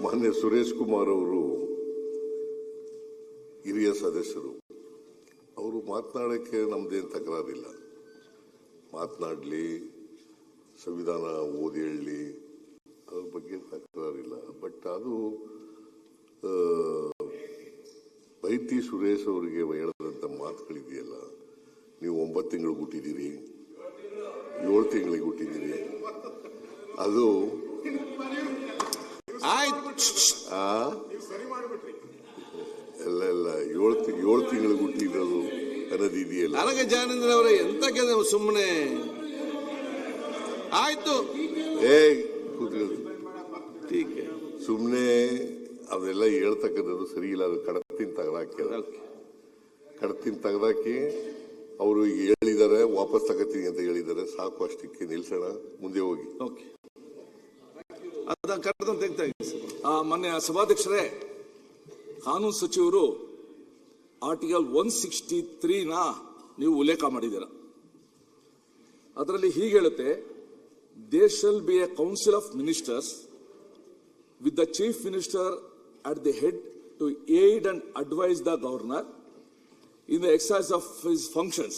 ಮಾನ್ಯ ಸುರೇಶ್ ಕುಮಾರ್ ಅವರು ಹಿರಿಯ ಸದಸ್ಯರು, ಅವರು ಮಾತನಾಡೋಕ್ಕೆ ನಮ್ದೇನು ತಕರಾರಿಲ್ಲ, ಮಾತನಾಡಲಿ, ಸಂವಿಧಾನ ಓದಿ ಹೇಳಲಿ, ಅದ್ರ ಬಗ್ಗೆ ತಕರಾರಿಲ್ಲ. ಬಟ್ ಅದು ಬೈತಿ ಸುರೇಶ್ ಅವರಿಗೆ ಹೇಳಿದಂಥ ಮಾತುಗಳಿದೆಯಲ್ಲ, ನೀವು 9 ತಿಂಗಳಿಗೆ ಹುಟ್ಟಿದ್ದೀರಿ, 7 ತಿಂಗಳಿಗೆ ಹುಟ್ಟಿದ್ದೀರಿ, ಅದು ಎಲ್ಲ 7 ತಿಂಗಳಿಗೆ ಹುಟ್ಟಿರೋದು ಅನ್ನೋದು ಇದೆಯಲ್ಲ. ನನಗೆ ಜಾನೇಂದ್ರ ಅವರೇ ಎಂತಕ್ಕೆ ಸುಮ್ಮನೆ ಆಯ್ತು ಸುಮ್ಮನೆ ಅದೆಲ್ಲ ಹೇಳ್ತಕ್ಕಂಥದ್ದು ಸರಿ ಇಲ್ಲ. ಅದು ಕಡತಿನ ತೆಗೆದಾಕಿ ಅವರು ಹೇಳಿದ್ದಾರೆ, ವಾಪಸ್ ತಗೋತೀನಿ ಅಂತ ಹೇಳಿದ್ದಾರೆ. ಸಾಕು, ಅಷ್ಟಕ್ಕೆ ನಿಲ್ಸೋಣ, ಮುಂದೆ ಹೋಗಿ. ಮೊನ್ನೆ ಸಭಾಧ್ಯಕ್ಷರೇ, ಕಾನೂನು ಸಚಿವರು ಆರ್ಟಿಕಲ್ 163 ನೀವು ಉಲ್ಲೇಖ ಮಾಡಿದ್ದೀರ. ಅದರಲ್ಲಿ ಹೀಗೆ ಹೇಳುತ್ತೆ, there shall be a council of ministers with the chief minister at the head to aid and advise the governor in the exercise of his functions,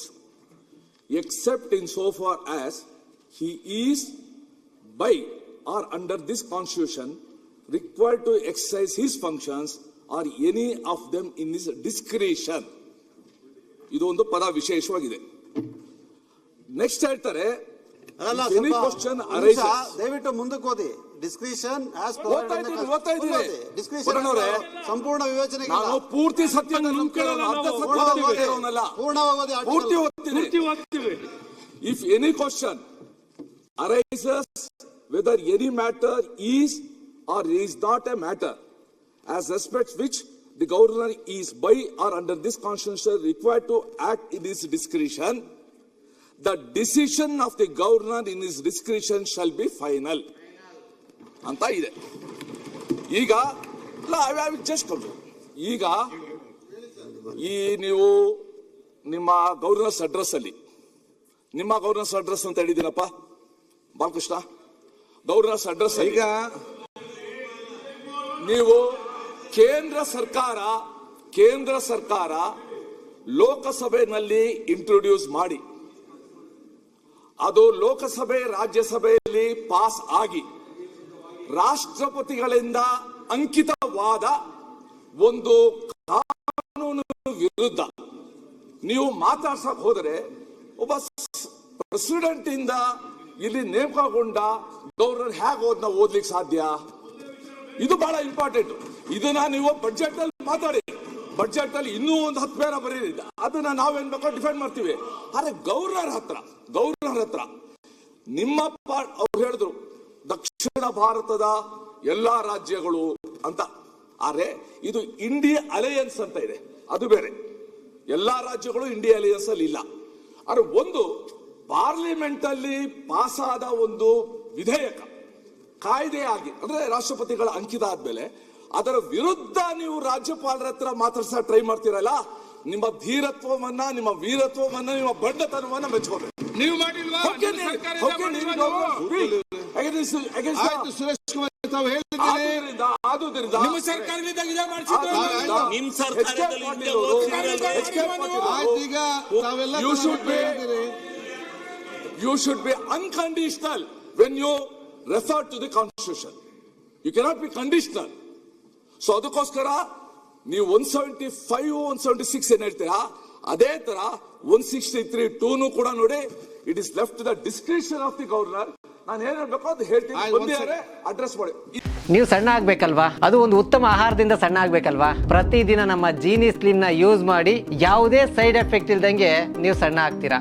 except in so far as he is by or under this constitution required to exercise his functions or any of them in his discretion. ಇದು ಒಂದು ಪದ ವಿಶೇಷವಾಗಿದೆ. Next ಹೇಳ್ತಾರೆ, any question arises, ದಯವಿಟ್ಟು ಮುಂದಕ್ಕೆ ಓದಿ. Discretion ಸಂಪೂರ್ಣ ವಿವೇಚನೆ ಪೂರ್ತಿ ಸತ್ಯ if any question arises whether any matter is or is not a matter as respects which the governor is by or under this constitution required to act in this discretion, the decision of the governor in his discretion shall be final ಅಂತ ಇದೆ. ಈಗ ಈಗ ನೀವು ನಿಮ್ಮ governors address ಅಲ್ಲಿ, ನಿಮ್ಮ governors address ಅಂತ ಹೇಳಿದ್ದೀನಪ್ಪ Balakrishna, governors address ಈಗ ನೀವು ಕೇಂದ್ರ ಸರ್ಕಾರ ಲೋಕಸಭೆಯಲ್ಲಿ ಇಂಟ್ರೊಡ್ಯೂಸ್ ಮಾಡಿ, ಅದು ಲೋಕಸಭೆ ರಾಜ್ಯಸಭೆಯಲ್ಲಿ ಪಾಸ್ ಆಗಿ ರಾಷ್ಟ್ರಪತಿಗಳಿಂದ ಅಂಕಿತವಾದ ಒಂದು ಕಾನೂನು ವಿರುದ್ಧ ನೀವು ಮಾತಾಡ್ಸಕ್ ಹೋದರೆ, ಒಬ್ಬ ಪ್ರೆಸಿಡೆಂಟ್ ಇಂದ ಇಲ್ಲಿ ನೇಮಕಗೊಂಡ ಗವರ್ನರ್ ಹೇಗೆ ಓದ್ಲಿಕ್ಕೆ ಸಾಧ್ಯ? ಇದು ಬಹಳ ಇಂಪಾರ್ಟೆಂಟ್. ಇದನ್ನ ನೀವು ಬಜೆಟ್ ಅಲ್ಲಿ ಮಾತಾಡಿ, ಬಜೆಟ್ ಅಲ್ಲಿ ಇನ್ನೂ ಒಂದು 10 ಬೇರೆ ಬರೀರಿದ್ದ, ಅದನ್ನ ನಾವೇನ್ ಬೇಕೋ ಡಿಫೆಂಡ್ ಮಾಡ್ತೀವಿ. ಆದ್ರೆ ಗವರ್ನರ್ ಹತ್ರ ನಿಮ್ಮ ಅವ್ರು ಹೇಳಿದ್ರು ದಕ್ಷಿಣ ಭಾರತದ ಎಲ್ಲಾ ರಾಜ್ಯಗಳು ಅಂತ, ಆದ್ರೆ ಇದು ಇಂಡಿಯಾ ಅಲಯನ್ಸ್ ಅಂತ ಇದೆ, ಅದು ಬೇರೆ. ಎಲ್ಲಾ ರಾಜ್ಯಗಳು ಇಂಡಿಯಾ ಅಲಯನ್ಸ್ ಅಲ್ಲಿ ಇಲ್ಲ. ಆದ್ರೆ ಒಂದು ಪಾರ್ಲಿಮೆಂಟ್ ಅಲ್ಲಿ ಪಾಸ್ ಆದ ಒಂದು ವಿಧೇಯಕ ಕಾಯ್ದೆ ಆಗಿ, ಅಂದ್ರೆ ರಾಷ್ಟ್ರಪತಿಗಳ ಅಂಕಿತ ಆದ್ಮೇಲೆ ಅದರ ವಿರುದ್ಧ ನೀವು ರಾಜ್ಯಪಾಲರ ಹತ್ರ ಮಾತಾಡ್ಸ ಟ್ರೈ ಮಾಡ್ತೀರಲ್ಲ, ನಿಮ್ಮ ಧೀರತ್ವವನ್ನ, ನಿಮ್ಮ ವೀರತ್ವವನ್ನ, ನಿಮ್ಮ ಬಂಡತನವನ್ನ ಮೆಚ್ಕೋಬೇಕು. ನೀವು ಮಾಡಿಲ್ವಾ? ಸುರೇಶ್ ಕುಮಾರ್ ತಾವು ಹೇಳಿದ್ದೀರಿ, ನಿಮ್ಮ ಸರ್ಕಾರದಿಂದ you should be unconditional when you refer to the constitution. You cannot be conditional. So ಅದಕ್ಕೋಸ್ಕರ ನೀವು 175, 176 ಏನ್ ಹೇಳ್ತೀರಾ, ಅದೇ ತರ 163(2) ಕೂಡ ನೋಡಿ, it is left to the discretion of the governor. ನಾನು ಏನ್ ಹೇಳ್ಬೇಕು ಅದು ಹೇಳ್ತೀನಿ, ಅಡ್ರೆಸ್ ಮಾಡಿ. ನೀವು ಸಣ್ಣ ಆಗ್ಬೇಕಲ್ವಾ? ಅದು ಒಂದು ಉತ್ತಮ ಆಹಾರದಿಂದ ಸಣ್ಣ ಆಗ್ಬೇಕಲ್ವಾ? ಪ್ರತಿದಿನ ನಮ್ಮ ಜೀನಿ ಸ್ಲಿಮ್ ನ ಯೂಸ್ ಮಾಡಿ ಯಾವುದೇ ಸೈಡ್ ಎಫೆಕ್ಟ್ ಇಲ್ದಂಗೆ ನೀವು ಸಣ್ಣ ಆಗ್ತೀರಾ.